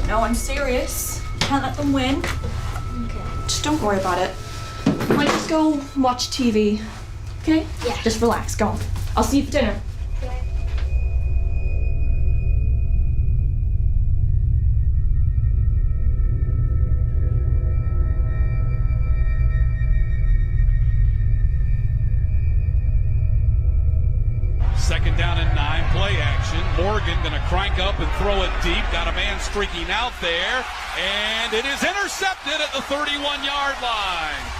No, I'm serious. Can't let them win. Okay. Just don't worry about it. You might just go watch TV. Okay? Yeah. Just relax. Go on. I'll see you for dinner. Okay. Second down and 9, play action. Morgan gonna crank up and throw it deep. Got a man streaking out there, and it is intercepted at the 31-yard line.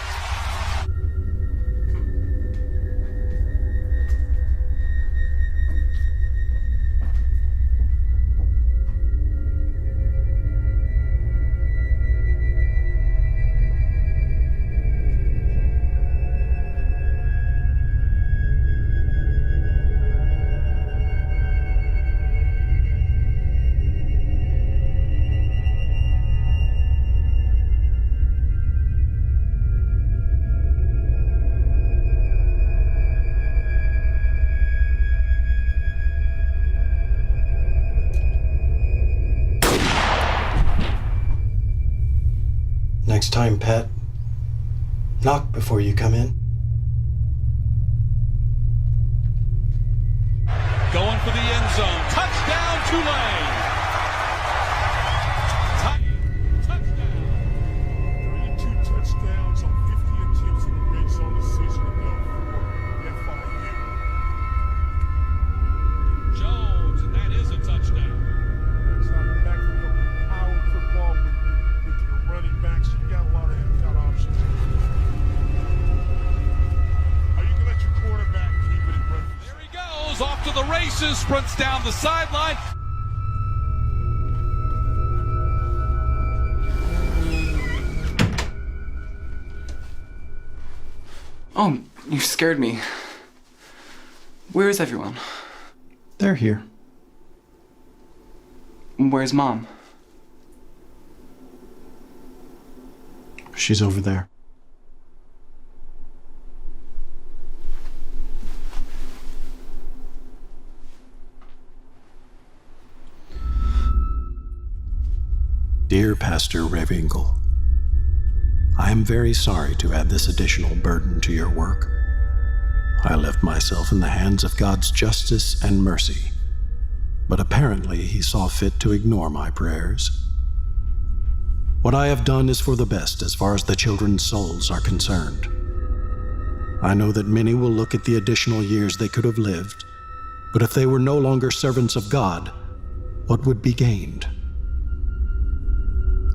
Next time, Pat, knock before you come in. Going for the end zone. Touchdown, Tulane. Touchdown. 32 touchdowns on 50 attempts in the red zone this season ago for FIU. Jones, and that is a touchdown. That's how the backfield power football with your running backs. You got a lot of options. Are you gonna let your quarterback keep it in run? There he goes, off to the races, sprints down the sideline. Oh, you scared me. Where is everyone? They're here. Where's Mom? She's over there. Dear Pastor Revingle, I am very sorry to add this additional burden to your work. I left myself in the hands of God's justice and mercy, but apparently He saw fit to ignore my prayers. What I have done is for the best as far as the children's souls are concerned. I know that many will look at the additional years they could have lived, but if they were no longer servants of God, what would be gained?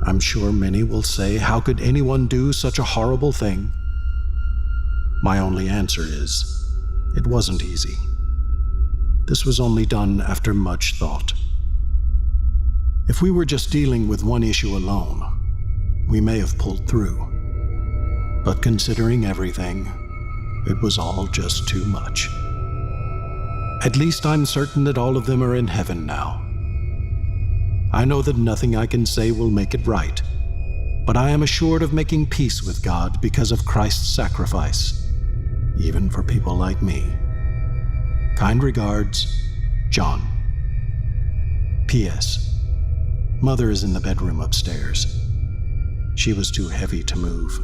I'm sure many will say, how could anyone do such a horrible thing? My only answer is, it wasn't easy. This was only done after much thought. If we were just dealing with one issue alone, we may have pulled through. But considering everything, it was all just too much. At least I'm certain that all of them are in heaven now. I know that nothing I can say will make it right, but I am assured of making peace with God because of Christ's sacrifice, even for people like me. Kind regards, John. P.S. Mother is in the bedroom upstairs. She was too heavy to move.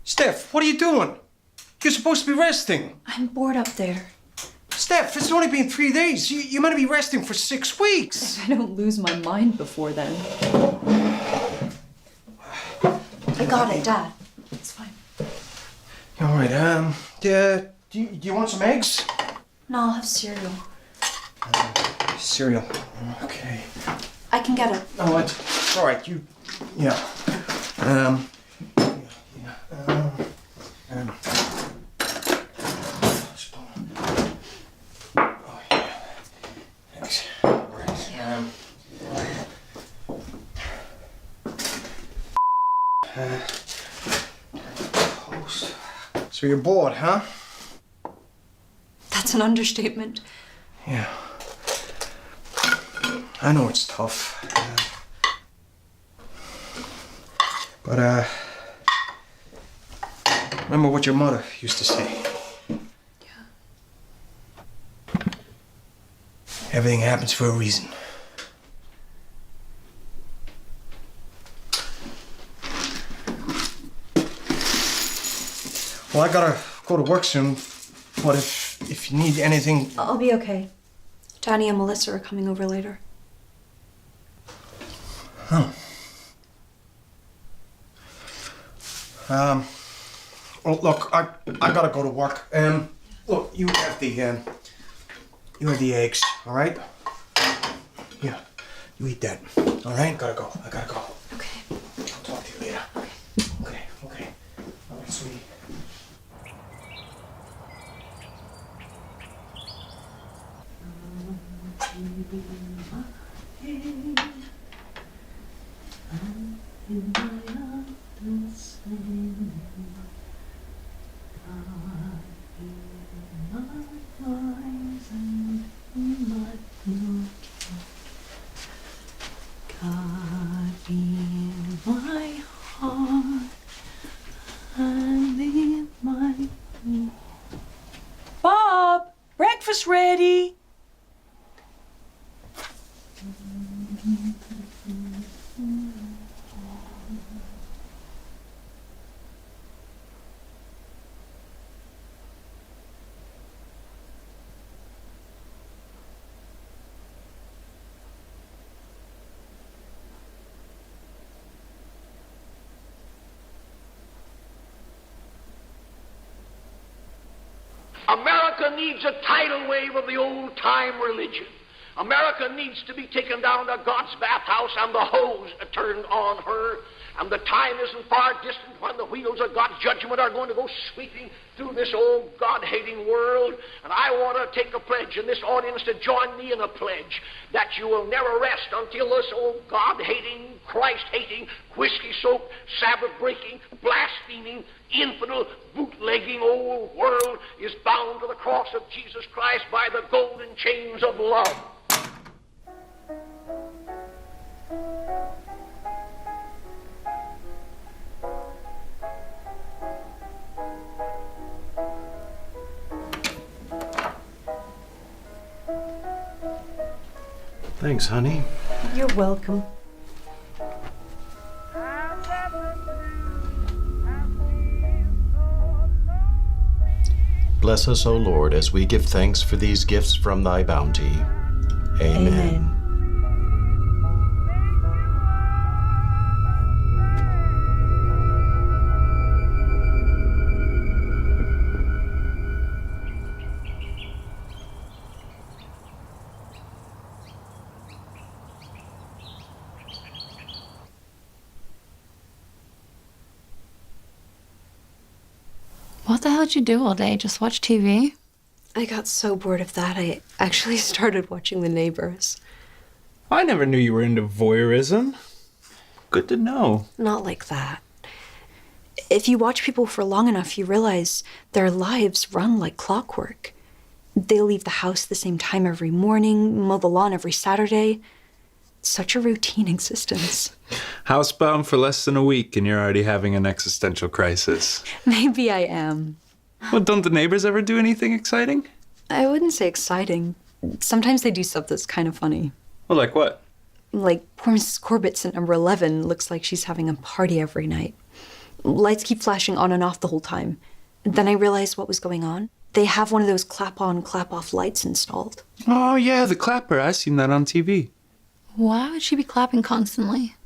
Steph, what are you doing? You're supposed to be resting. I'm bored up there. Steph, it's only been 3 days. You meant to be resting for 6 weeks. I don't lose my mind before then. I got it, Dad. It's fine. All right, do you want some eggs? No, I'll have cereal. Cereal. Okay. I can get it. Oh, it's all right. Yeah. Oh, yeah. Thanks. All right. Post. So you're bored, huh? That's an understatement. Yeah. I know it's tough. But, remember what your mother used to say. Yeah. Everything happens for a reason. Well, I gotta go to work soon, but if you need anything... I'll be okay. Danny and Melissa are coming over later. Oh. Well, look, I gotta go to work. Look, you have the eggs, all right? Yeah, you eat that, all right? I gotta go. Okay. I'll talk to you later. Okay. All right, sweetie. Bob, breakfast ready. America needs a tidal wave of the old-time religion. America needs to be taken down to God's bathhouse and the hose turned on her. And the time isn't far distant when the wheels of God's judgment are going to go sweeping through this old God-hating world. And I want to take a pledge in this audience to join me in a pledge that you will never rest until this old God-hating, Christ-hating, whiskey-soaked, Sabbath-breaking, blaspheming, infidel, bootlegging old world is bound to the cross of Jesus Christ by the golden chains of love. Thanks, honey. You're welcome. Bless us, O Lord, as we give thanks for these gifts from thy bounty. Amen. Amen. What the hell did you do all day? Just watch TV? I got so bored of that, I actually started watching The Neighbours. I never knew you were into voyeurism. Good to know. Not like that. If you watch people for long enough, you realize their lives run like clockwork. They leave the house the same time every morning, mow the lawn every Saturday. Such a routine existence. Housebound for less than a week and you're already having an existential crisis. Maybe I am. Well, don't the neighbors ever do anything exciting? I wouldn't say exciting. Sometimes they do stuff that's kind of funny. Well, like what? Like, poor Mrs. Corbett's at number 11 looks like she's having a party every night. Lights keep flashing on and off the whole time. Then I realized what was going on. They have one of those clap-on, clap-off lights installed. Oh, yeah, the clapper. I seen that on TV. Why would she be clapping constantly?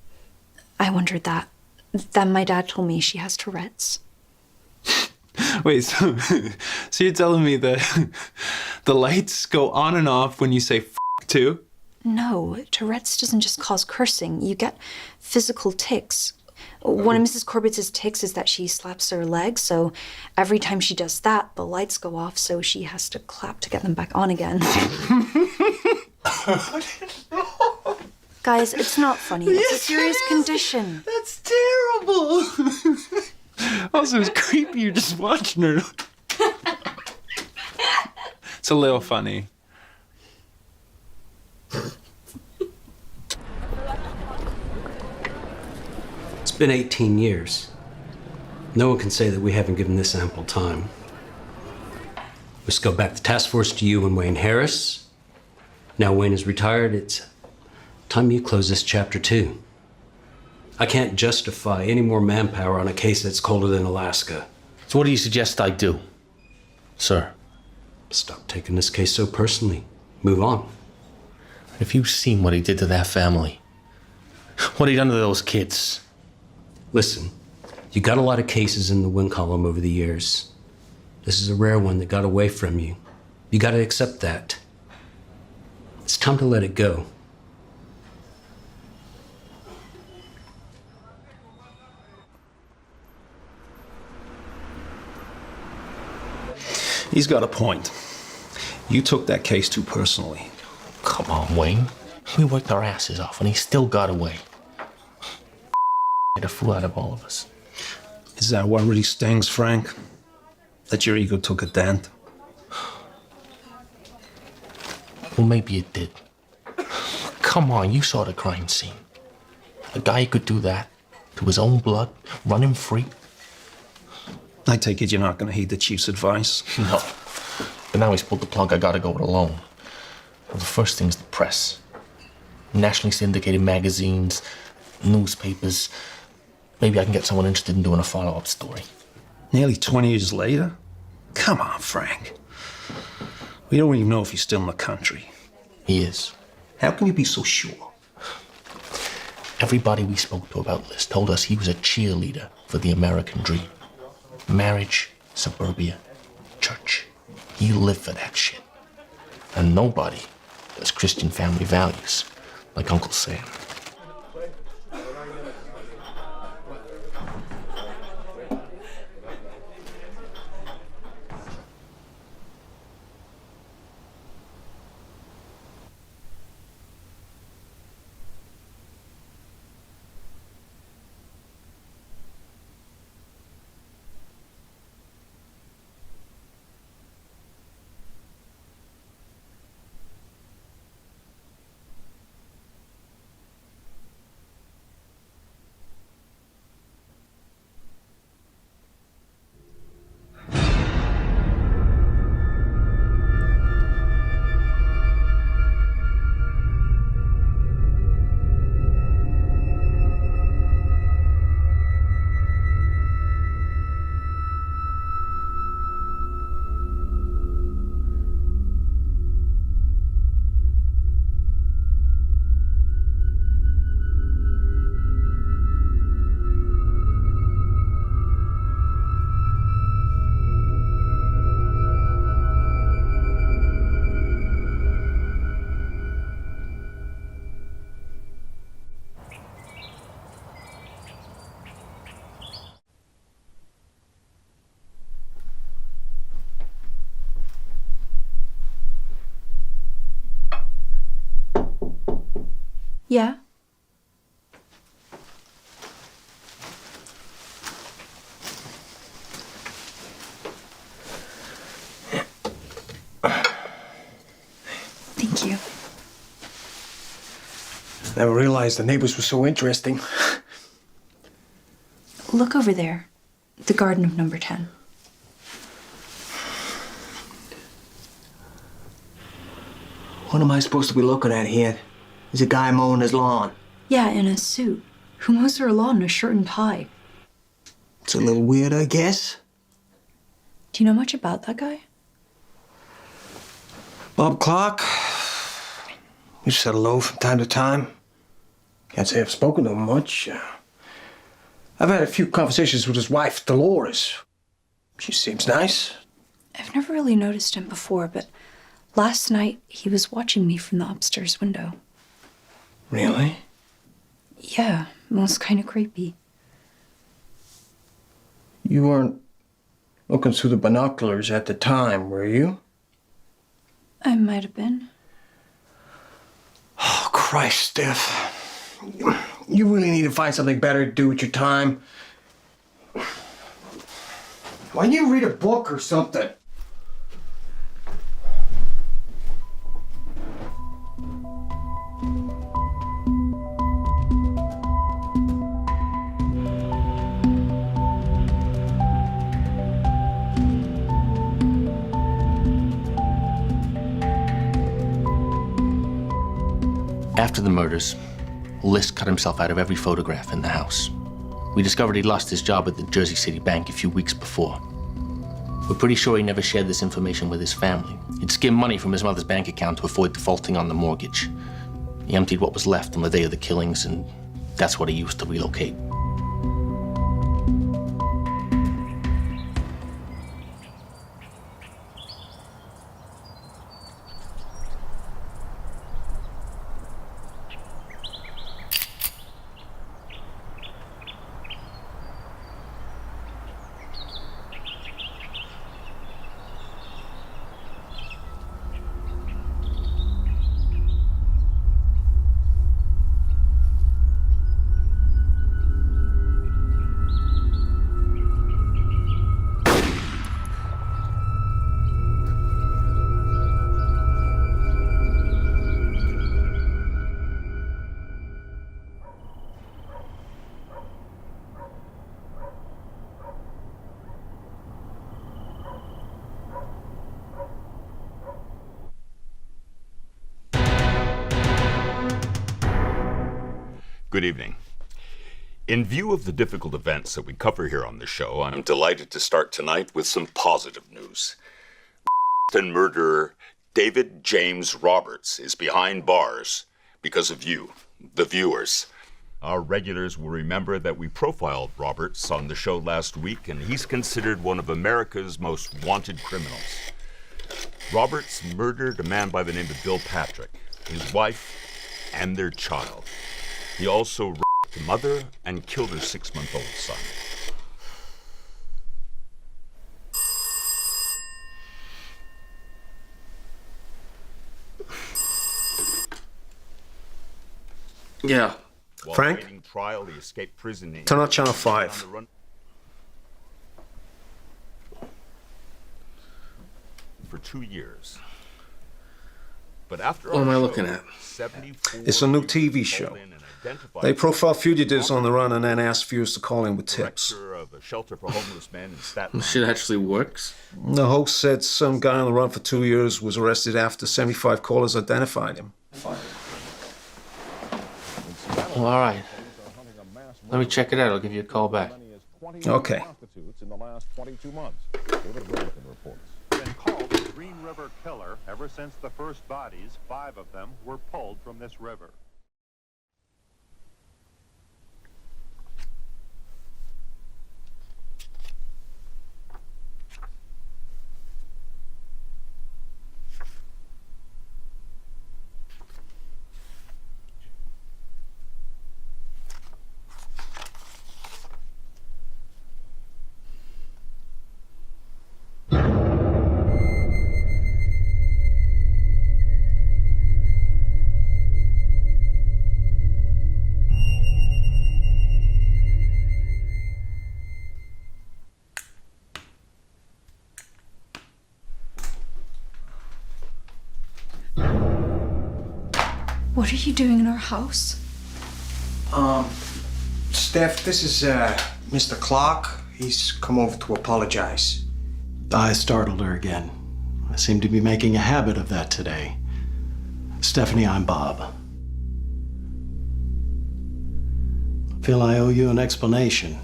I wondered that. Then my dad told me she has Tourette's. Wait, so you're telling me that the lights go on and off when you say f*** too? No, Tourette's doesn't just cause cursing. You get physical tics. One of Mrs. Corbett's tics is that she slaps her leg, so every time she does that, the lights go off, so she has to clap to get them back on again. Guys, it's not funny. It's a serious condition. That's terrible. Also, it's creepy. You're just watching her. It's a little funny. It's been 18 years. No one can say that we haven't given this ample time. Let's go back the task force to you and Wayne Harris. Now Wayne is retired, it's time you close this chapter too. I can't justify any more manpower on a case that's colder than Alaska. So what do you suggest I do, sir? Stop taking this case so personally. Move on. If you've seen what he did to that family, what he done to those kids. Listen, you got a lot of cases in the win column over the years. This is a rare one that got away from you. You gotta accept that. It's time to let it go. He's got a point. You took that case too personally. Come on, Wayne. We worked our asses off and he still got away. Made a fool out of all of us. Is that what really stings, Frank? That your ego took a dent? Well, maybe it did. Come on, you saw the crime scene. A guy who could do that to his own blood, running free. I take it you're not going to heed the chief's advice? No. But now he's pulled the plug, I gotta go it alone. Well, the first thing's the press. Nationally syndicated magazines, newspapers. Maybe I can get someone interested in doing a follow-up story. Nearly 20 years later? Come on, Frank. We don't even know if he's still in the country. He is. How can you be so sure? Everybody we spoke to about this told us he was a cheerleader for the American dream. Marriage, suburbia, church. He lived for that shit. And nobody does Christian family values like Uncle Sam. Yeah? Thank you. Never realized the neighbors were so interesting. Look over there. The garden of number 10. What am I supposed to be looking at here? There's a guy mowing his lawn. Yeah, in a suit. Who mows her lawn in a shirt and tie? It's a little weird, I guess. Do you know much about that guy? Bob Clark. We said hello from time to time. Can't say I've spoken to him much. I've had a few conversations with his wife, Dolores. She seems nice. I've never really noticed him before, but last night he was watching me from the upstairs window. Really? Yeah, it was kind of creepy. You weren't looking through the binoculars at the time, were you? I might have been. Oh, Christ, Steph. You really need to find something better to do with your time. Why don't you read a book or something? After the murders, List cut himself out of every photograph in the house. We discovered he'd lost his job at the Jersey City Bank a few weeks before. We're pretty sure he never shared this information with his family. He'd skimmed money from his mother's bank account to avoid defaulting on the mortgage. He emptied what was left on the day of the killings, and that's what he used to relocate. Good evening. In view of the difficult events that we cover here on the show, I'm delighted to start tonight with some positive news. And murderer David James Roberts is behind bars because of you, the viewers. Our regulars will remember that we profiled Roberts on the show last week, and he's considered one of America's most wanted criminals. Roberts murdered a man by the name of Bill Patrick, his wife, and their child. He also raped the mother and killed her 6-month-old son. Yeah. While Frank? awaiting trial, he escaped prison. Turn on channel 5. For 2 years. But after What am I looking at? It's a new TV show. They profile fugitives on the run and then ask viewers to call in with tips. Of a shelter for homeless men in Staten This shit actually works? The host said some guy on the run for 2 years was arrested after 75 callers identified him. Well, all right. Let me check it out. I'll give you a call back. Okay. In the last 22 months. David Wilson reports. Been called the Green River Killer ever since the first bodies, 5 of them, were pulled from this river. What are you doing in our house? Steph, this is, Mr. Clark. He's come over to apologize. I startled her again. I seem to be making a habit of that today. Stephanie, I'm Bob. I feel I owe you an explanation.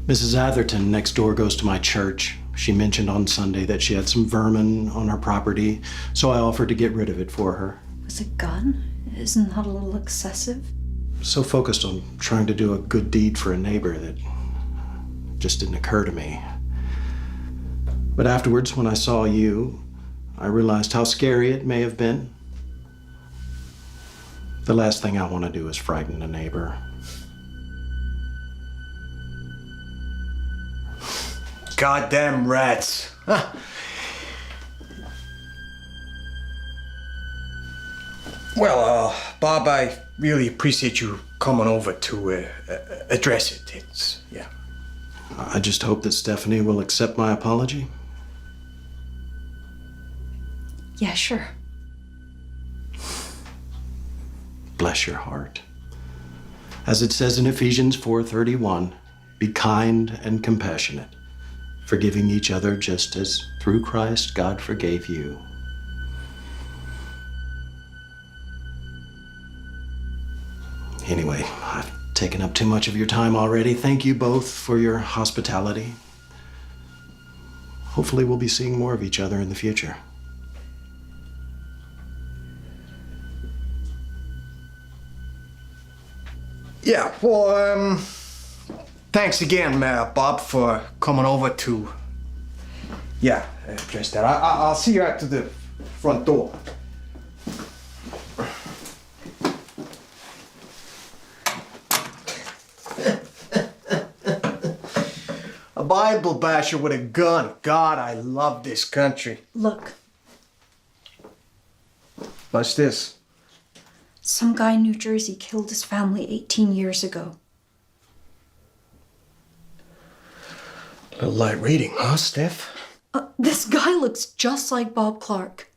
Mrs. Atherton next door goes to my church. She mentioned on Sunday that she had some vermin on her property, so I offered to get rid of it for her. Was it a gun? Isn't that a little excessive? So focused on trying to do a good deed for a neighbor that it just didn't occur to me. But afterwards, when I saw you, I realized how scary it may have been. The last thing I want to do is frighten a neighbor. Goddamn rats. Huh. Well, Bob, I really appreciate you coming over to address it. It's, yeah. I just hope that Stephanie will accept my apology. Yeah, sure. Bless your heart. As it says in Ephesians 4:31, be kind and compassionate, forgiving each other just as through Christ God forgave you. Anyway, I've taken up too much of your time already. Thank you both for your hospitality. Hopefully we'll be seeing more of each other in the future. Yeah, well, thanks again, Bob, for coming over to, address that. I'll see you out to the front door. A Bible basher with a gun. God, I love this country. Look, What's this? some guy in New Jersey killed his family 18 years ago. A little light reading, huh, Steph? This guy looks just like Bob Clark.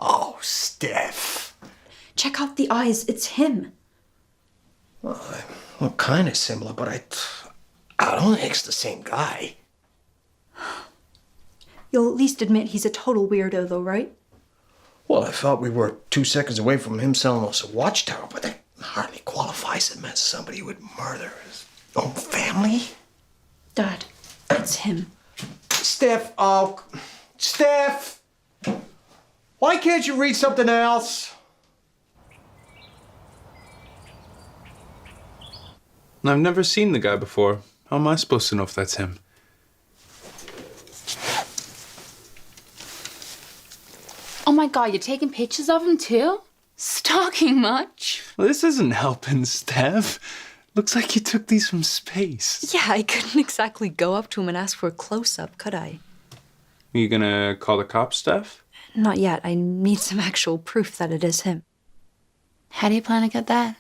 Oh, Steph. Check out the eyes, it's him. Well, they look kind of similar, but I don't think it's the same guy. You'll at least admit he's a total weirdo, though, right? Well, I thought we were 2 seconds away from him selling us a watchtower, but that hardly qualifies him as somebody who would murder his own family. Dad, it's him. Steph, Steph! Why can't you read something else? I've never seen the guy before. How am I supposed to know if that's him? Oh my god, you're taking pictures of him too? Stalking much? Well, this isn't helping, Steph. Looks like you took these from space. Yeah, I couldn't exactly go up to him and ask for a close-up, could I? Are you gonna call the cops, Steph? Not yet. I need some actual proof that it is him. How do you plan to get that?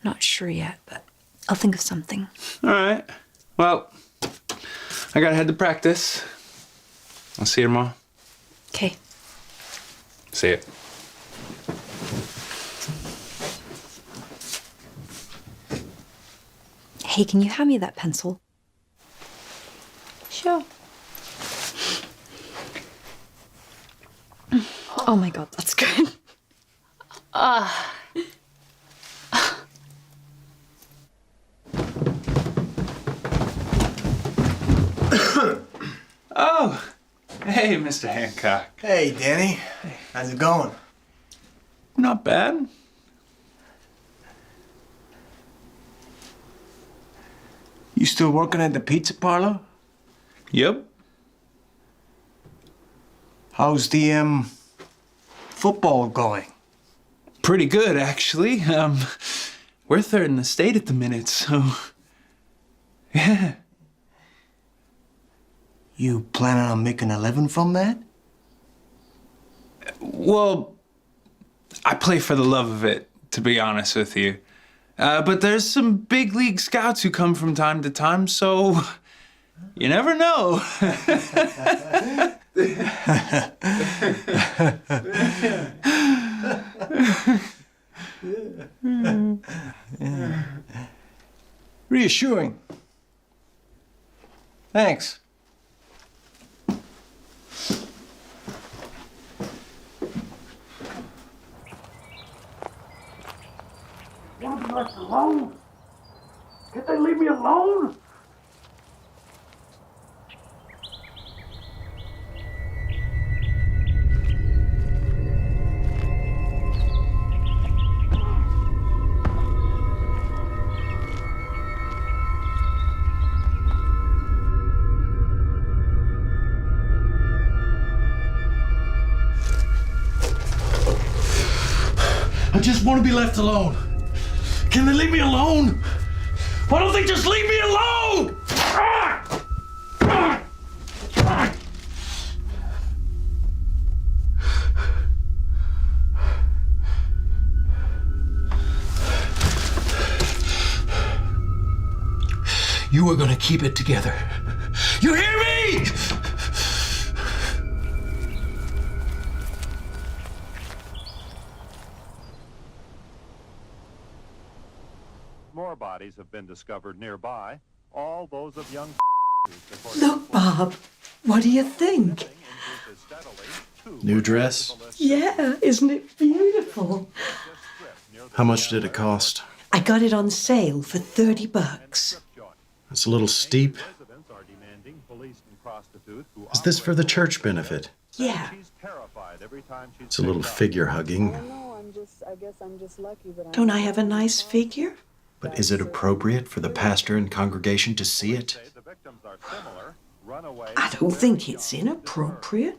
Not sure yet, but I'll think of something. All right. Well, I gotta head to practice. I'll see you tomorrow. Okay. See ya. Hey, can you hand me that pencil? Sure. Oh my god, that's good. Oh, hey, Mr. Hancock. Hey, Danny. Hey, how's it going? Not bad. You still working at the pizza parlor? Yep. How's the, football going? Pretty good, actually. We're third in the state at the minute, so... Yeah. You planning on making a living from that? Well, I play for the love of it, to be honest with you. But there's some big league scouts who come from time to time, so You never know. Reassuring. Thanks. Want to be left alone? Can't they leave me alone? I just want to be left alone. Can they leave me alone? Why don't they just leave me alone? You are gonna keep it together. You hear me? More bodies have been discovered nearby, all those of young Look, Bob, what do you think? New dress? Yeah, isn't it beautiful? How much did it cost? I got it on sale for $30. It's a little steep. Is this for the church benefit? Yeah. It's a little figure hugging. Don't I have a nice figure? But is it appropriate for the pastor and congregation to see it? I don't think it's inappropriate.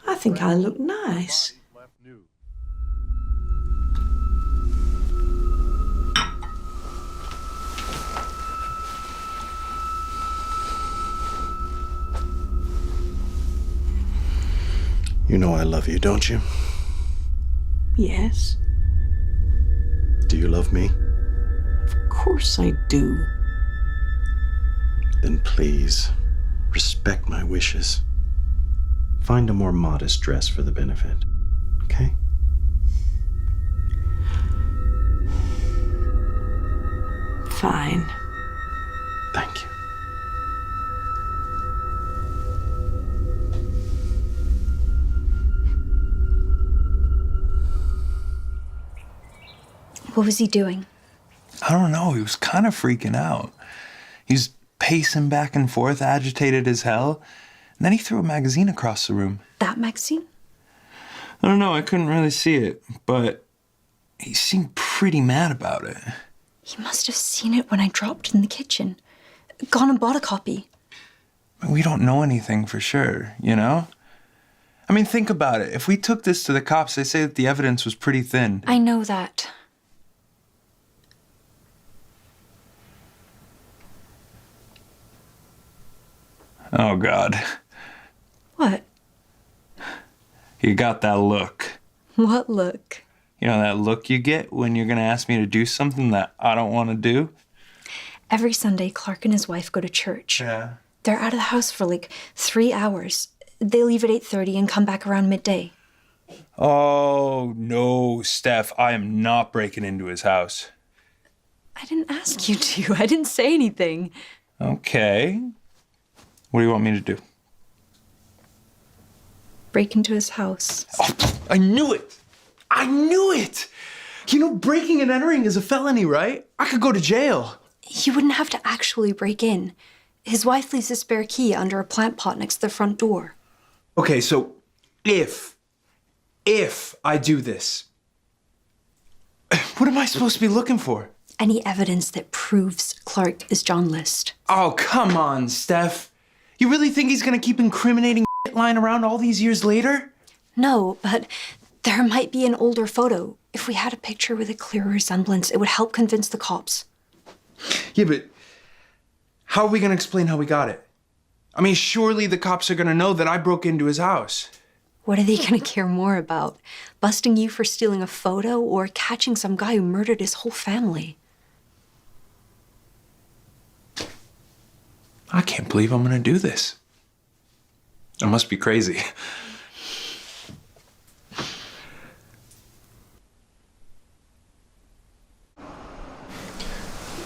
I think I look nice. You know I love you, don't you? Yes, Do you love me? of course I do. Then please, respect my wishes. Find a more modest dress for the benefit, okay? Fine. Thank you. What was he doing? I don't know. He was kind of freaking out. He was pacing back and forth, agitated as hell. And then he threw a magazine across the room. That magazine? I don't know. I couldn't really see it, but he seemed pretty mad about it. He must have seen it when I dropped it in the kitchen. Gone and bought a copy. We don't know anything for sure, you know? I mean, think about it. If we took this to the cops, they say that the evidence was pretty thin. I know that. Oh, God. What? You got that look. What look? You know that look you get when you're gonna ask me to do something that I don't want to do? Every Sunday, Clark and his wife go to church. Yeah. They're out of the house for like 3 hours. They leave at 8:30 and come back around midday. Oh, no, Steph. I am not breaking into his house. I didn't ask you to. I didn't say anything. Okay. What do you want me to do? Break into his house. Oh, I knew it! I knew it! You know, breaking and entering is a felony, right? I could go to jail. He wouldn't have to actually break in. His wife leaves a spare key under a plant pot next to the front door. Okay, so if I do this, what am I supposed to be looking for? Any evidence that proves Clark is John List. Oh, come on, Steph. You really think he's gonna keep incriminating shit lying around all these years later? No, but there might be an older photo. If we had a picture with a clear resemblance, it would help convince the cops. Yeah, but how are we gonna explain how we got it? I mean, surely the cops are gonna know that I broke into his house. What are they gonna care more about? Busting you for stealing a photo or catching some guy who murdered his whole family? I can't believe I'm gonna do this. I must be crazy.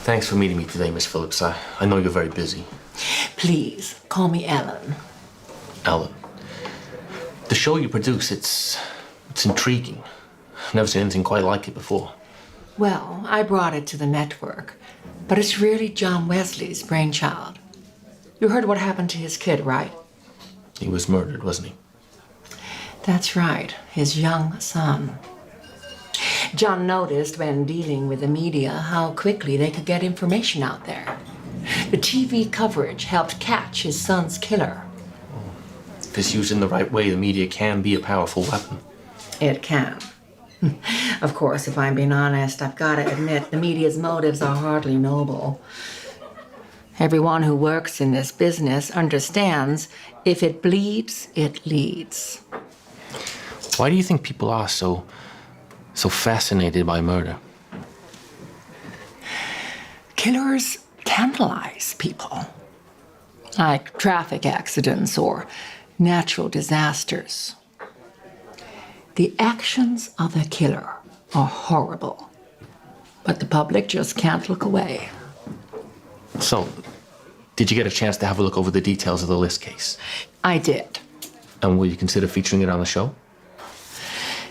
Thanks for meeting me today, Miss Phillips. I know you're very busy. Please, call me Ellen. Ellen, the show you produce, it's intriguing. I've never seen anything quite like it before. Well, I brought it to the network, but it's really John Wesley's brainchild. You heard what happened to his kid, right? He was murdered, wasn't he? That's right, his young son. John noticed when dealing with the media how quickly they could get information out there. The TV coverage helped catch his son's killer. If it's used in the right way, the media can be a powerful weapon. It can. Of course, if I'm being honest, I've got to admit the media's motives are hardly noble. Everyone who works in this business understands if it bleeds, it leads. Why do you think people are so fascinated by murder? Killers tantalize people, like traffic accidents or natural disasters. The actions of the killer are horrible, but the public just can't look away. So, did you get a chance to have a look over the details of the List case? I did. And will you consider featuring it on the show?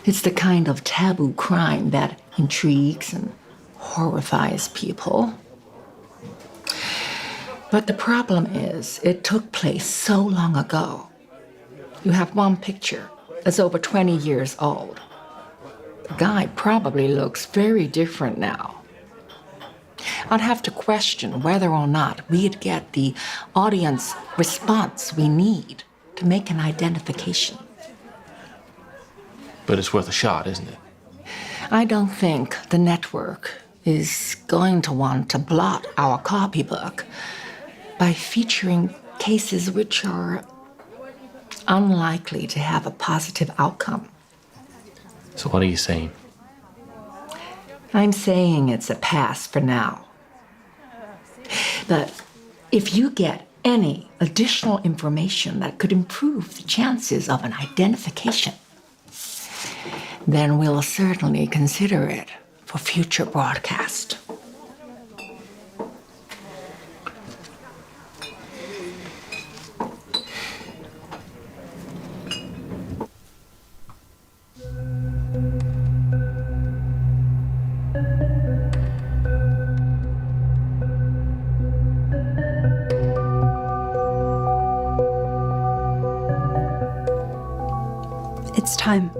It's the kind of taboo crime that intrigues and horrifies people. But the problem is, it took place so long ago. You have one picture that's over 20 years old. The guy probably looks very different now. I'd have to question whether or not we'd get the audience response we need to make an identification. But it's worth a shot, isn't it? I don't think the network is going to want to blot our copybook by featuring cases which are unlikely to have a positive outcome. So what are you saying? I'm saying it's a pass for now. But if you get any additional information that could improve the chances of an identification, then we'll certainly consider it for future broadcast. It's time.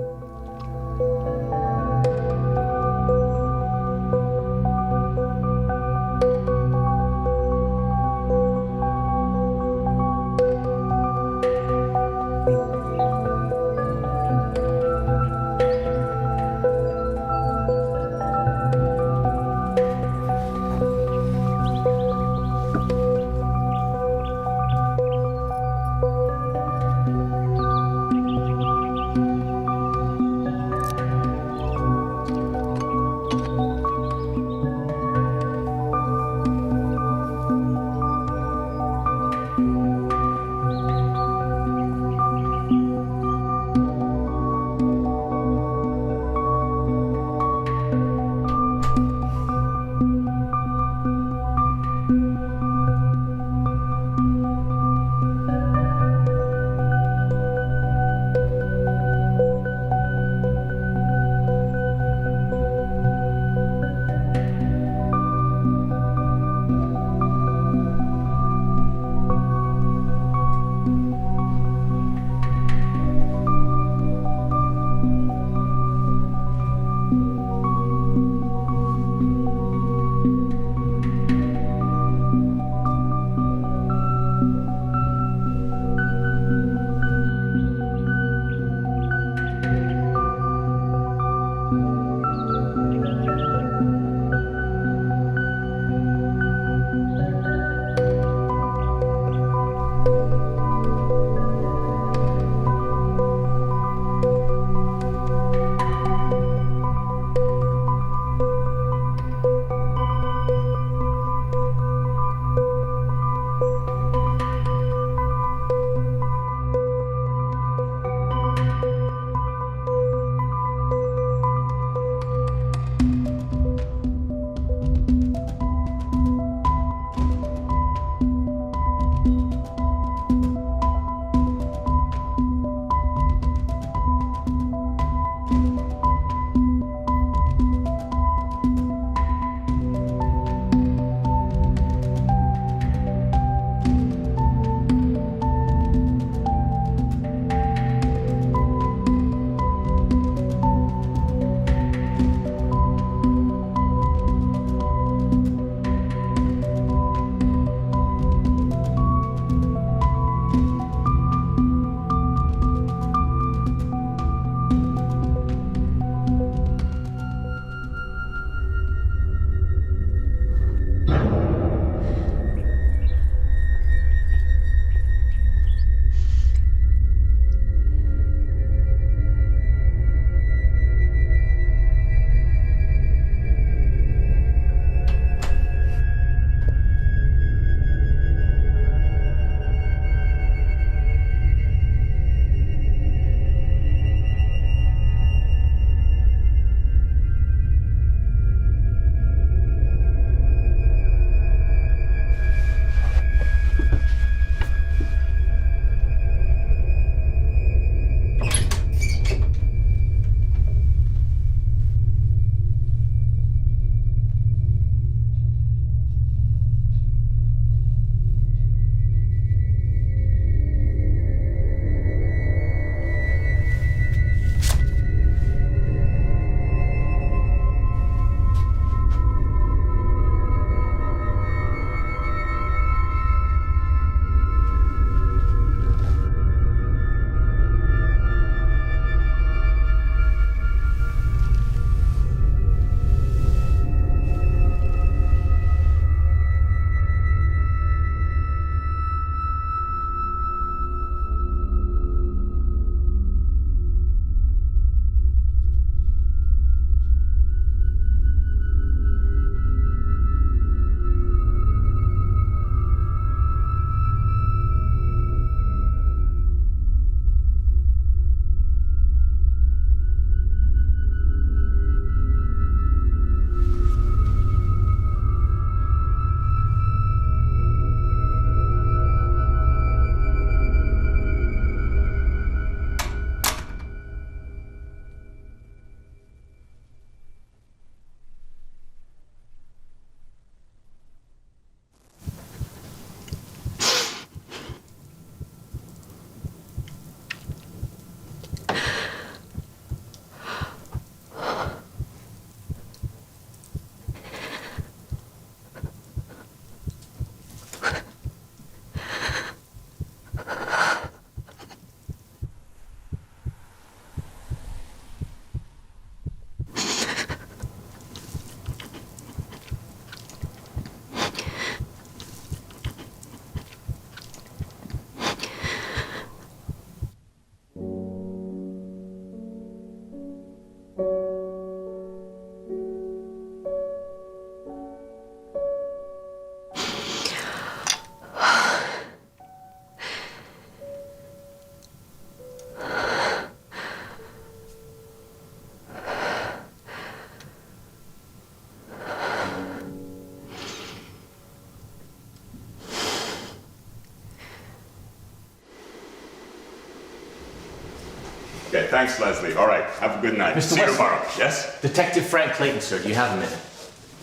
thanks, Leslie. All right, have a good night. Mr. See you Weston. tomorrow. Yes? Detective Frank Clayton, sir. Do you have a minute?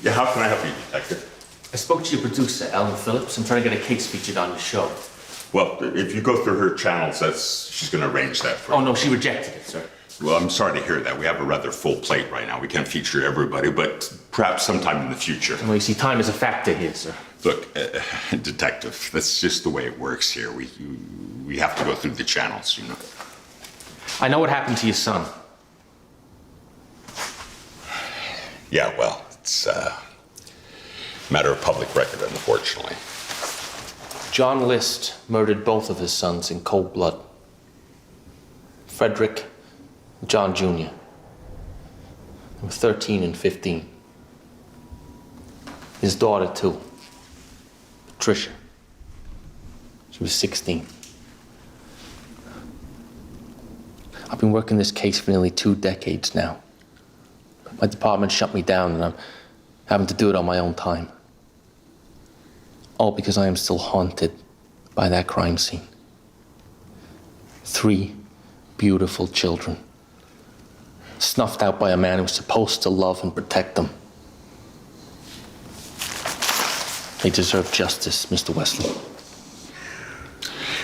Yeah, how can I help you, Detective? I spoke to your producer, Ellen Phillips. I'm trying to get a case featured on your show. Well, if you go through her channels, she's going to arrange that for you. Oh, no, she rejected it, sir. Well, I'm sorry to hear that. We have a rather full plate right now. We can't feature everybody, but perhaps sometime in the future. Well, you see, time is a factor here, sir. Look, Detective, that's just the way it works here. We have to go through the channels, you know. I know what happened to your son. Yeah, well, it's a matter of public record, unfortunately. John List murdered both of his sons in cold blood. Frederick and John Jr. They were 13 and 15. His daughter, too. Patricia. She was 16. I've been working this case for nearly 2 decades now. My department shut me down and I'm having to do it on my own time. All because I am still haunted by that crime scene. 3 beautiful children, snuffed out by a man who was supposed to love and protect them. They deserve justice, Mr. Wesley.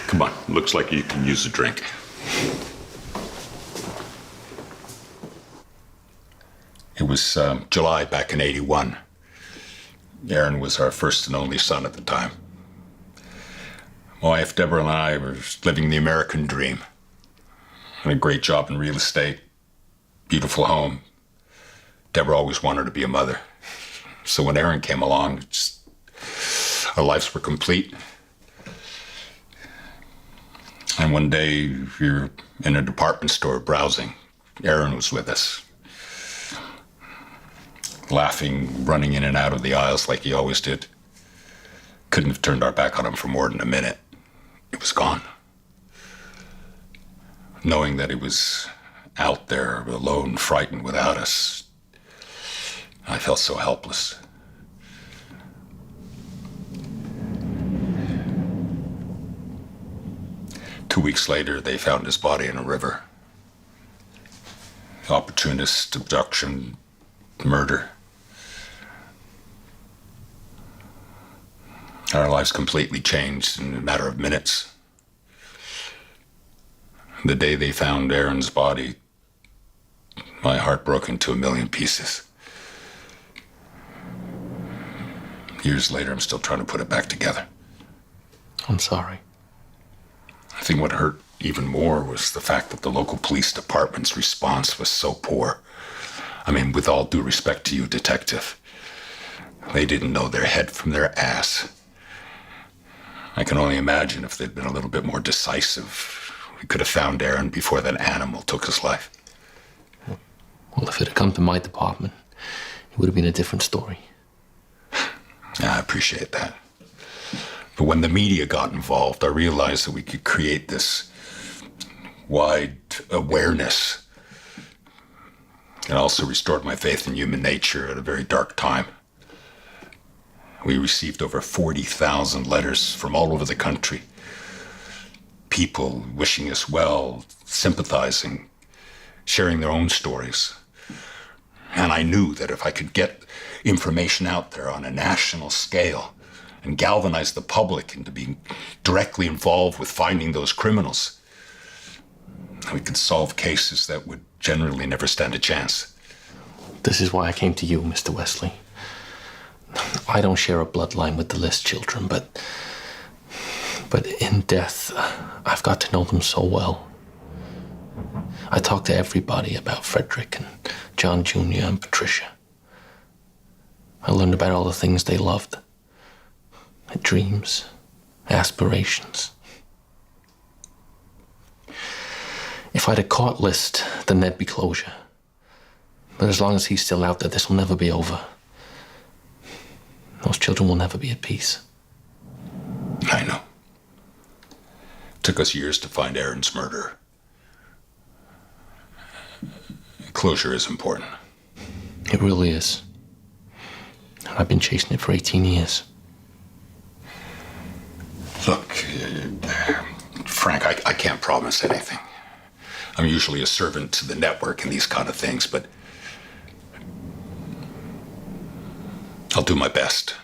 Come on, looks like you can use a drink. It was July back in '81. Aaron was our first and only son at the time. My wife Deborah and I were living the American dream. Had a great job in real estate, beautiful home. Deborah always wanted to be a mother. So when Aaron came along, our lives were complete. And one day we were in a department store browsing. Aaron was with us. Laughing, running in and out of the aisles like he always did. Couldn't have turned our back on him for more than a minute. It was gone. Knowing that he was out there alone, frightened without us, I felt so helpless. Two weeks later, they found his body in a river. Opportunist abduction, murder. Our lives completely changed in a matter of minutes. The day they found Aaron's body, my heart broke into 1,000,000 pieces. Years later, I'm still trying to put it back together. I'm sorry. I think what hurt even more was the fact that the local police department's response was so poor. I mean, with all due respect to you, Detective, they didn't know their head from their ass. I can only imagine if they'd been a little bit more decisive, we could have found Aaron before that animal took his life. Well, if it had come to my department, it would have been a different story. Yeah, I appreciate that. But when the media got involved, I realized that we could create this wide awareness. It also restored my faith in human nature at a very dark time. We received over 40,000 letters from all over the country. People wishing us well, sympathizing, sharing their own stories. And I knew that if I could get information out there on a national scale and galvanize the public into being directly involved with finding those criminals, we could solve cases that would generally never stand a chance. This is why I came to you, Mr. Wesley. I don't share a bloodline with the List children, but in death, I've got to know them so well. I talked to everybody about Frederick and John Jr. and Patricia. I learned about all the things they loved. Their dreams, aspirations. If I'd have caught List, then there'd be closure. But as long as he's still out there, this will never be over. Those children will never be at peace. I know. It took us years to find Aaron's murderer. Closure is important. It really is. And I've been chasing it for 18 years. Look, Frank, I can't promise anything. I'm usually a servant to the network and these kind of things, but I'll do my best.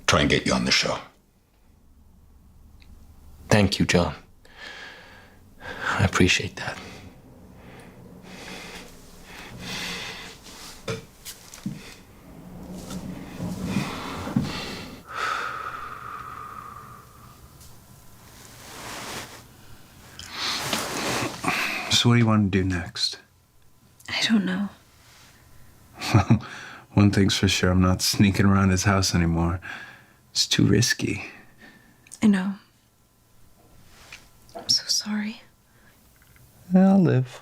Try and get you on the show. Thank you, John. I appreciate that. So what do you want to do next? I don't know. One thing's for sure, I'm not sneaking around his house anymore. It's too risky. I know. I'm so sorry. I'll live.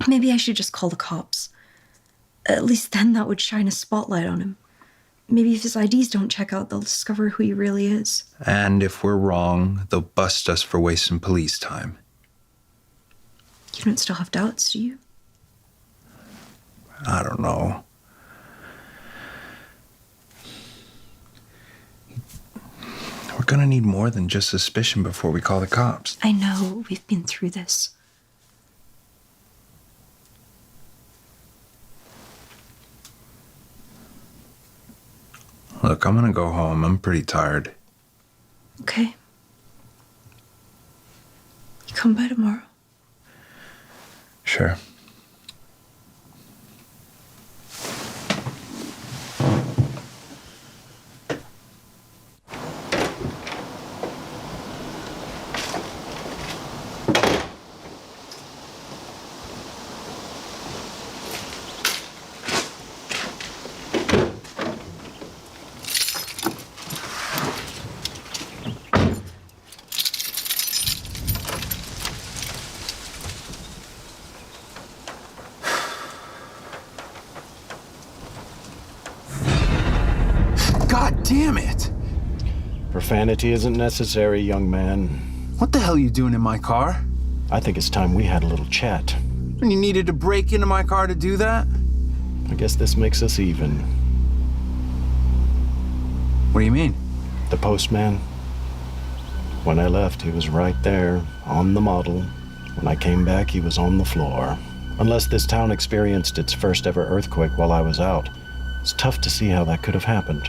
Maybe I should just call the cops. At least then that would shine a spotlight on him. Maybe if his IDs don't check out, they'll discover who he really is. And if we're wrong, they'll bust us for wasting police time. You don't still have doubts, do you? I don't know. We're gonna need more than just suspicion before we call the cops. I know. We've been through this. Look, I'm gonna go home. I'm pretty tired. Okay. You come by tomorrow. Sure. God damn it! Profanity isn't necessary, young man. What the hell are you doing in my car? I think it's time we had a little chat. And you needed to break into my car to do that? I guess this makes us even. What do you mean? The postman. When I left, he was right there, on the model. When I came back, he was on the floor. Unless this town experienced its first ever earthquake while I was out, it's tough to see how that could have happened.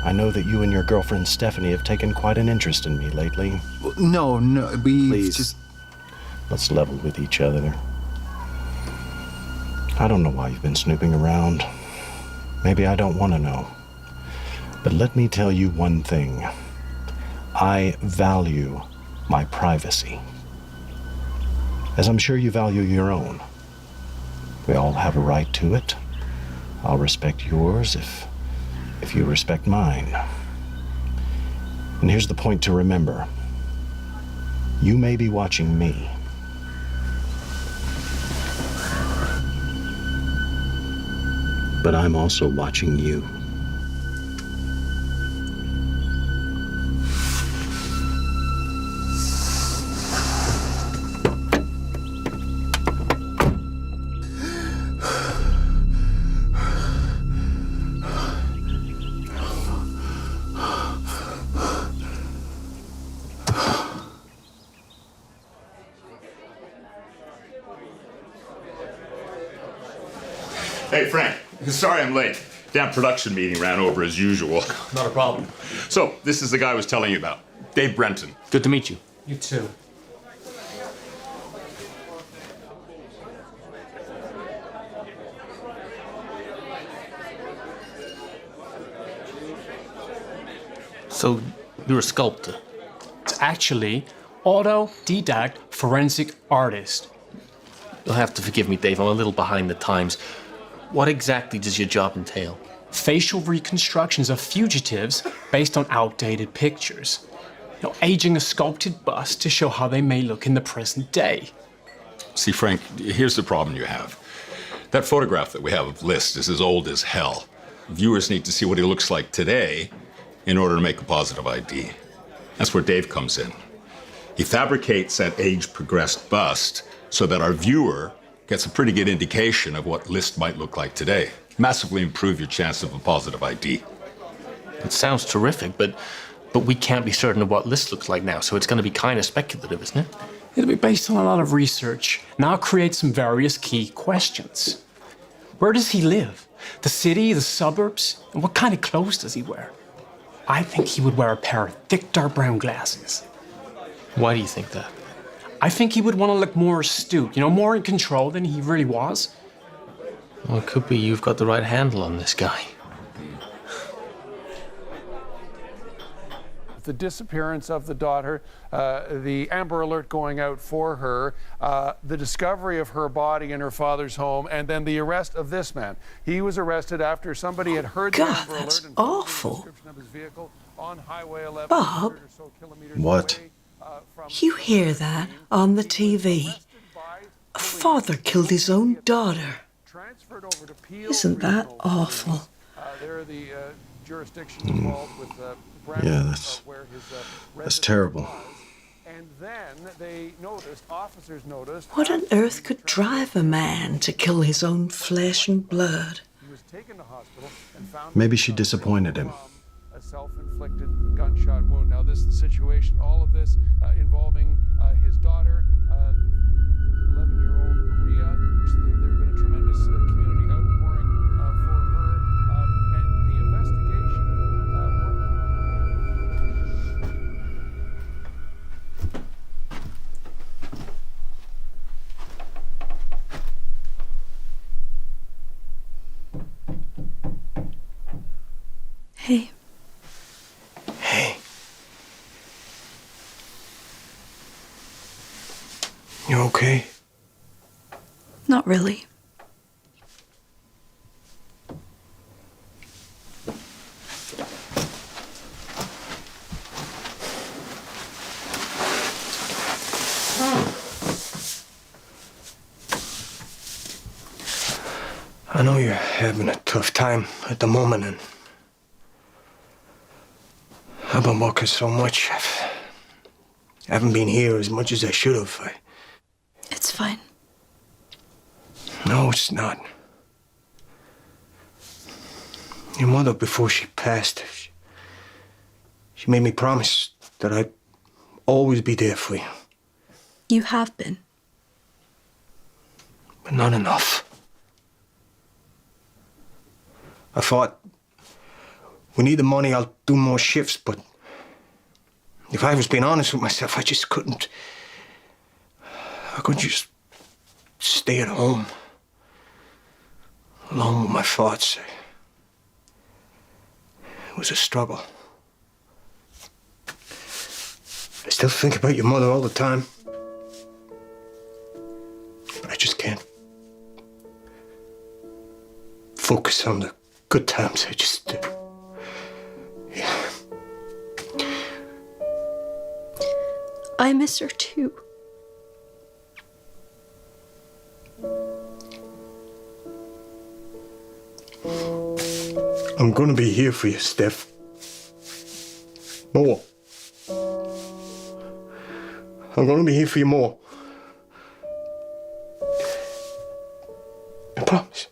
I know that you and your girlfriend Stephanie have taken quite an interest in me lately. No, we Please, just... let's level with each other. I don't know why you've been snooping around. Maybe I don't want to know. But let me tell you one thing. I value my privacy. As I'm sure you value your own. We all have a right to it. I'll respect yours if you respect mine. And here's the point to remember. You may be watching me. But I'm also watching you. Hey, Frank. Sorry I'm late. Damn production meeting ran over as usual. Not a problem. So, this is the guy I was telling you about. Dave Brenton. Good to meet you. You too. So, you're a sculptor? It's actually autodidact forensic artist. You'll have to forgive me, Dave. I'm a little behind the times. What exactly does your job entail? Facial reconstructions of fugitives based on outdated pictures. Aging a sculpted bust to show how they may look in the present day. See, Frank, here's the problem you have. That photograph that we have of List is as old as hell. Viewers need to see what he looks like today in order to make a positive ID. That's where Dave comes in. He fabricates that age-progressed bust so that our viewer gets a pretty good indication of what List might look like today. Massively improve your chance of a positive ID. It sounds terrific, but we can't be certain of what this looks like now, so it's going to be kind of speculative, isn't it? It'll be based on a lot of research, and I'll create some various key questions. Where does he live? The city, the suburbs? And what kind of clothes does he wear? I think he would wear a pair of thick dark brown glasses. Why do you think that? I think he would want to look more astute, more in control than he really was. Well, it could be you've got the right handle on this guy. The disappearance of the daughter, the Amber Alert going out for her, the discovery of her body in her father's home, and then the arrest of this man. He was arrested after somebody had heard the Amber Alert and awful. the description of his vehicle on Highway 11. Bob, What? You hear that on the TV? A father killed his own daughter. Isn't that awful? There are the jurisdictions involved with Yeah, that's terrible. And then they noticed, officers noticed. What on earth could drive a man to kill his own flesh and blood? He was taken to hospital and found Maybe she disappointed him. a self-inflicted gunshot wound. Now, this is the situation, all of this involving his daughter, 11-year-old Rhea. There have been a tremendous community outpouring for her, and the investigation. Hey. Hey. You okay? Not really. I know you're having a tough time at the moment, and I've been working so much. I haven't been here as much as I should have. It's fine. No, it's not. Your mother, before she passed, she made me promise that I'd always be there for you. You have been. But not enough. I thought, we need the money, I'll do more shifts, but if I was being honest with myself, I just couldn't. I couldn't just stay at home, alone with my thoughts. It was a struggle. I still think about your mother all the time, but I just can't focus on the good times. I just... I miss her too. I'm gonna be here for you, Steph. More. I'm gonna be here for you more. I promise.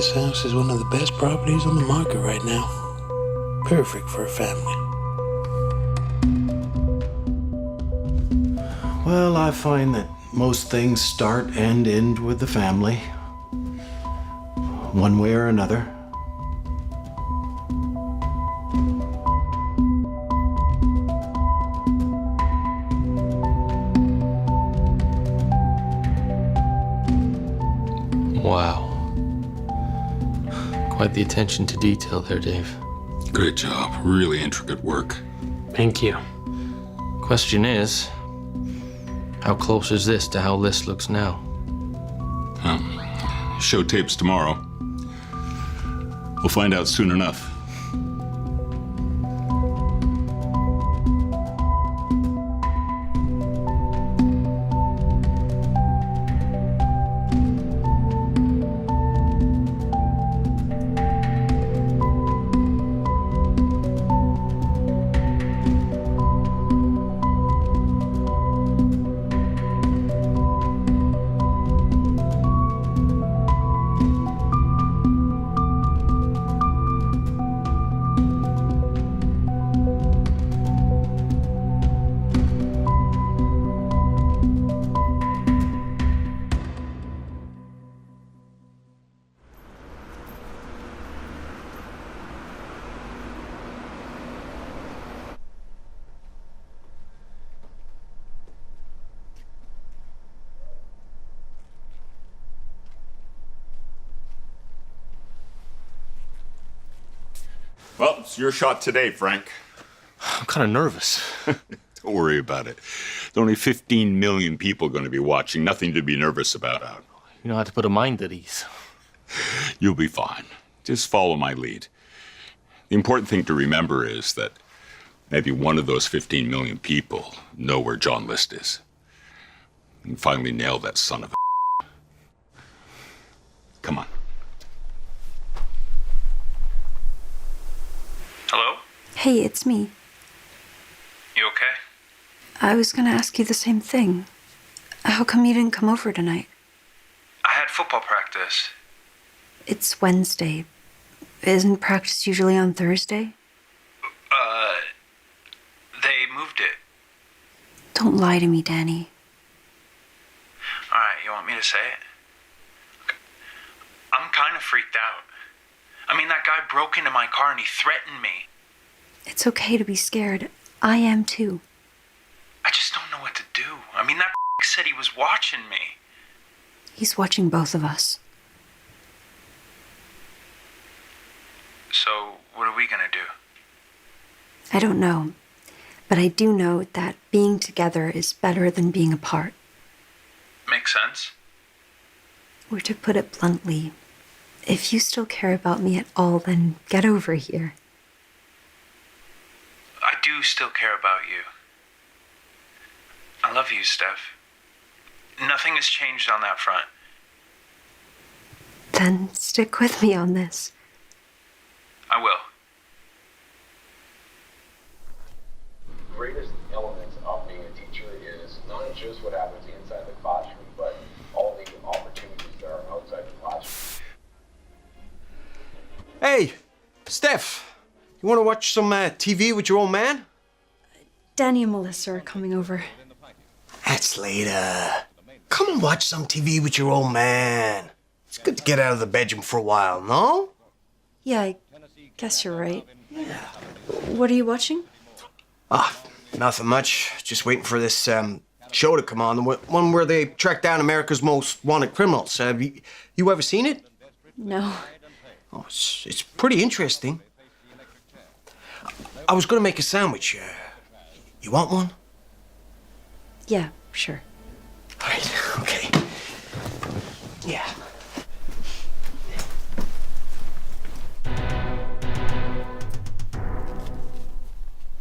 This house is one of the best properties on the market right now. Perfect for a family. Well, I find that most things start and end with the family, one way or another. Wow. Quite the attention to detail there, Dave. Great job. Really intricate work. Thank you. Question is, how close is this to how List looks now? Show tapes tomorrow. We'll find out soon enough. Well, it's your shot today, Frank. I'm kind of nervous. Don't worry about it. There's only 15 million people going to be watching. Nothing to be nervous about. You know how to put a mind at ease. You'll be fine. Just follow my lead. The important thing to remember is that maybe one of those 15 million people know where John List is. And finally nail that son of a... Come on. Hello? Hey, it's me. You okay? I was gonna ask you the same thing. How come you didn't come over tonight? I had football practice. It's Wednesday. Isn't practice usually on Thursday? They moved it. Don't lie to me, Danny. Alright, you want me to say it? I'm kind of freaked out. I mean, that guy broke into my car and he threatened me. It's okay to be scared. I am too. I just don't know what to do. I mean, that said he was watching me. He's watching both of us. So, what are we gonna do? I don't know. But I do know that being together is better than being apart. Makes sense. Or to put it bluntly, if you still care about me at all, then get over here. I do still care about you. I love you, Steph. Nothing has changed on that front. Then stick with me on this. I will. The greatest elements of being a teacher is not just what happens inside the classroom, but all the opportunities that are outside the classroom. Hey, Steph, you want to watch some TV with your old man? Danny and Melissa are coming over. That's later. Come and watch some TV with your old man. It's good to get out of the bedroom for a while, no? Yeah, I guess you're right. What are you watching? Nothing much. Just waiting for this show to come on. The one where they track down America's most wanted criminals. Have you ever seen it? No. Oh, it's pretty interesting. I was gonna make a sandwich. You want one? Yeah, sure. All right, okay. Yeah.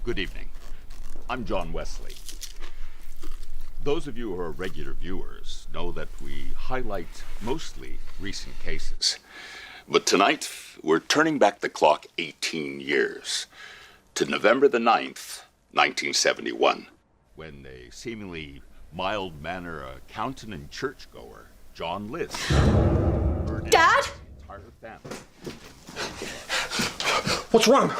Good evening. I'm John Wesley. Those of you who are regular viewers know that we highlight mostly recent cases. But tonight, we're turning back the clock 18 years to November the 9th, 1971, when a seemingly mild-mannered accountant and churchgoer, John List, Dad? What's wrong?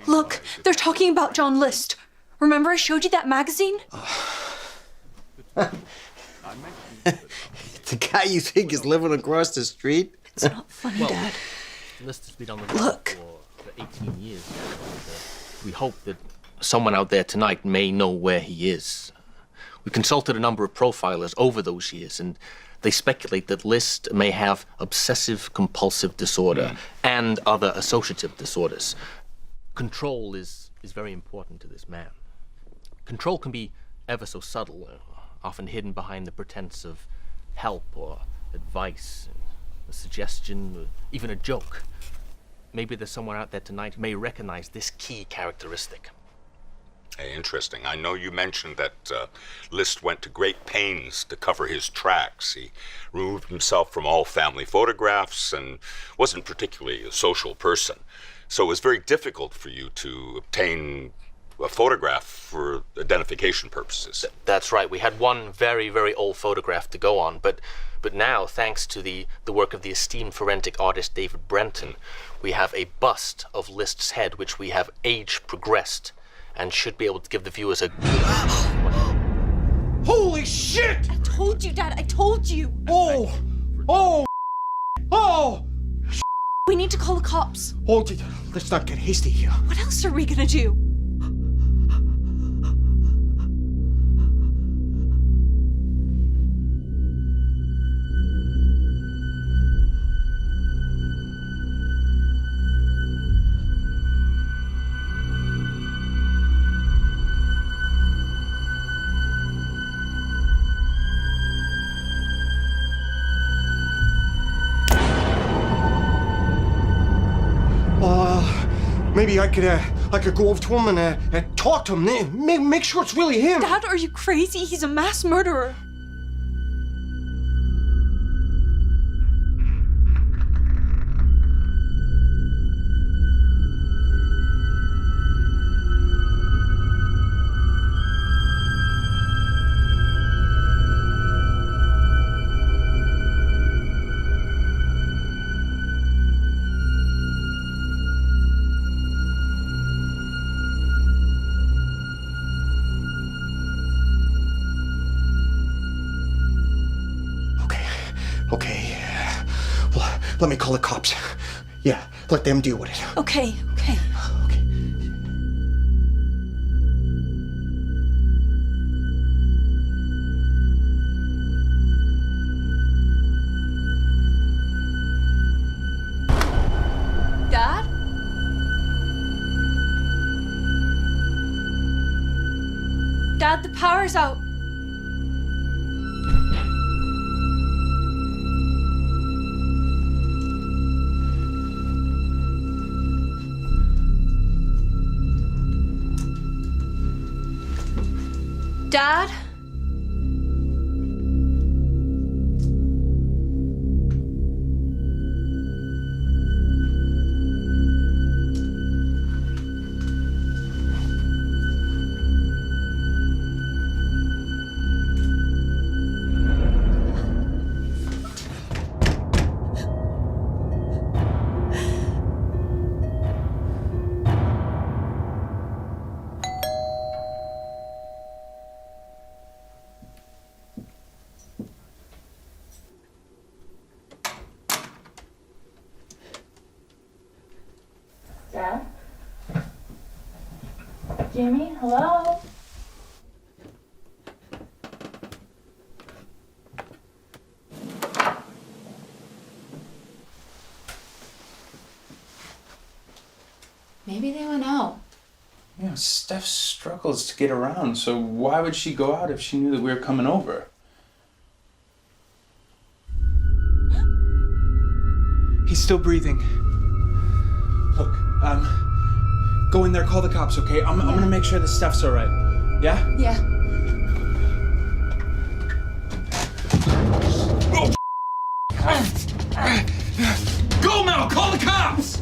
Look, they're talking about John List. Remember I showed you that magazine? The guy you think is living across the street? It's not funny, Dad. List has been on the Look. for 18 years now. We hope that someone out there tonight may know where he is. We consulted a number of profilers over those years, and they speculate that List may have obsessive-compulsive disorder and other associative disorders. Control is very important to this man. Control can be ever so subtle, often hidden behind the pretense of help or advice, a suggestion, or even a joke. Maybe there's someone out there tonight who may recognize this key characteristic. Hey, interesting. I know you mentioned that List went to great pains to cover his tracks. He removed himself from all family photographs and wasn't particularly a social person. So it was very difficult for you to obtain a photograph for identification purposes. That's right. We had one very, very old photograph to go on, but now, thanks to the work of the esteemed forensic artist David Brenton, we have a bust of List's head, which we have age progressed, and should be able to give the viewers a Holy shit! I told you, Dad. I told you. Oh! We need to call the cops. Hold it. Let's not get hasty here. What else are we gonna do? Maybe I could go over to him and talk to him. Make sure it's really him. Dad, are you crazy? He's a mass murderer. Okay. Well, let me call the cops. Yeah, let them deal with it. Okay. Dad? Dad, the power's out. Dad? Dad? Jimmy, hello? Maybe they went out. You know, Steph struggles to get around, so why would she go out if she knew that we were coming over? He's still breathing. Look, go in there, call the cops, okay? I'm gonna make sure this stuff's all right. Yeah? Yeah. Go, Mel! Call the cops!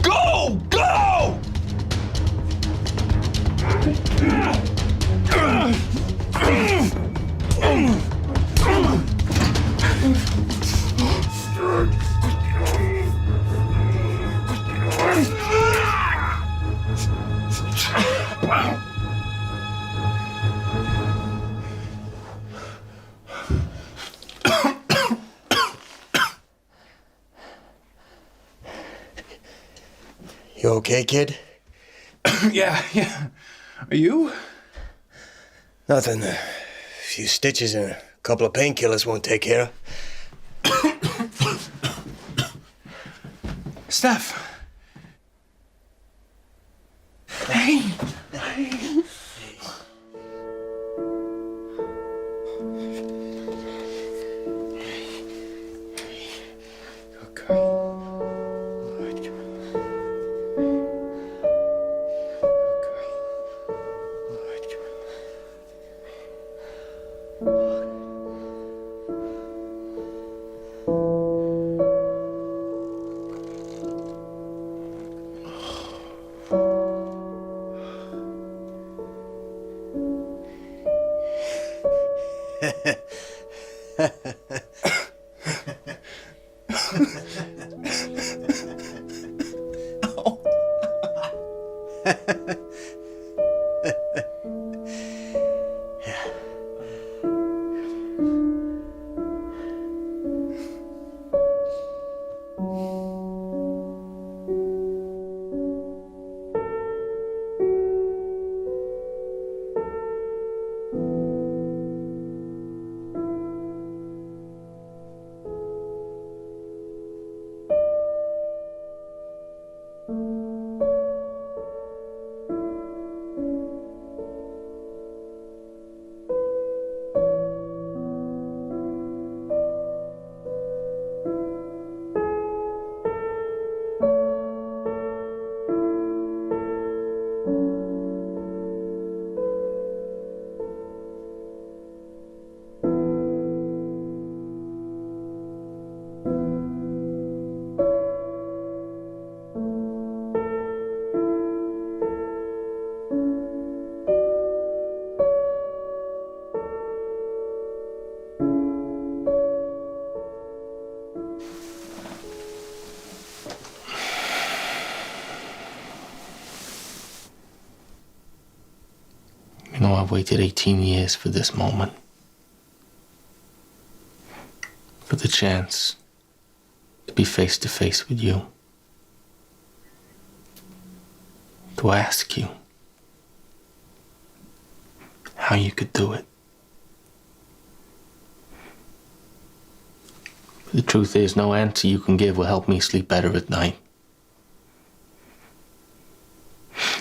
Go! Go! You okay, kid? Yeah. Are you? Nothing. A few stitches and a couple of painkillers won't take care of. Steph. Hey. You know, I've waited 18 years for this moment. For the chance to be face to face with you. To ask you how you could do it. But the truth is, no answer you can give will help me sleep better at night.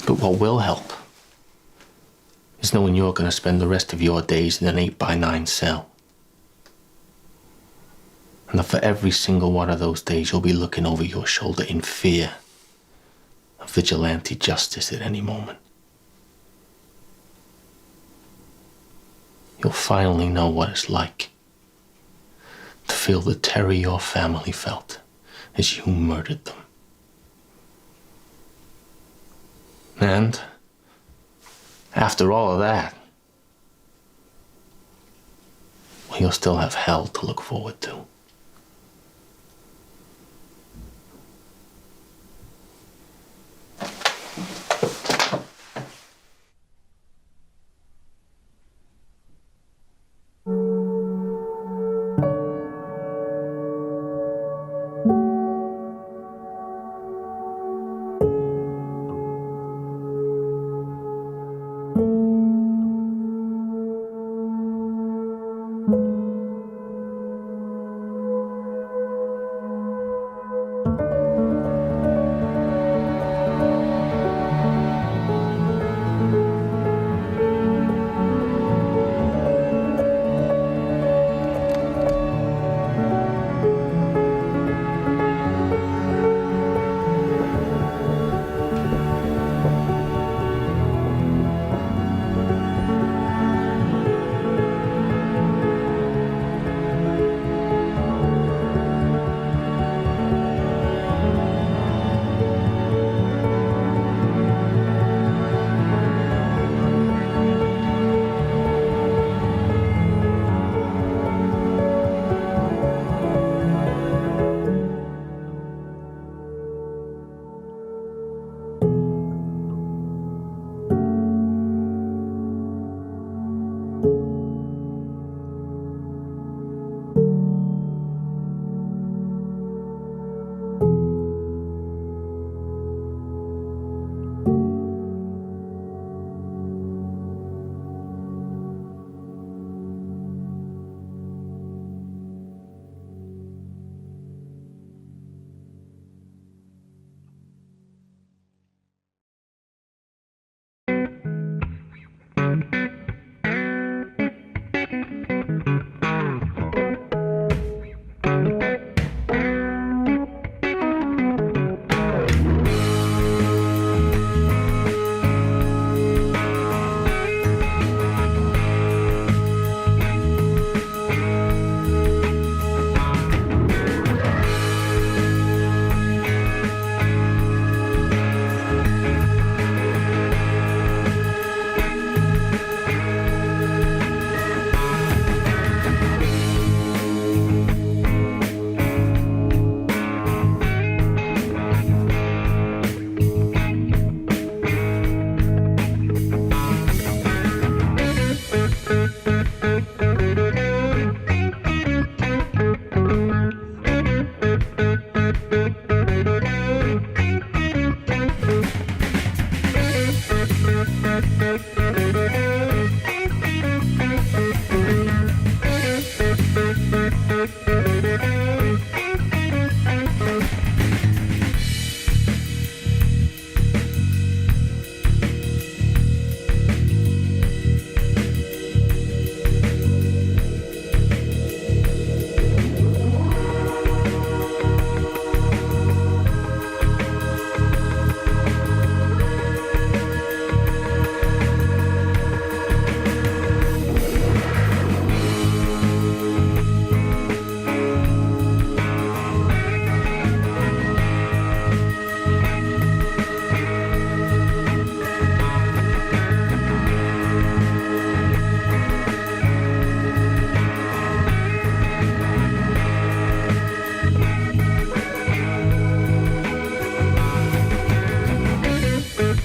But what will help is knowing you're going to spend the rest of your days in an 8x9 cell. And that for every single one of those days, you'll be looking over your shoulder in fear of vigilante justice at any moment. You'll finally know what it's like to feel the terror your family felt as you murdered them. And after all of that, well, you'll still have hell to look forward to.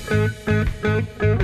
Thank you.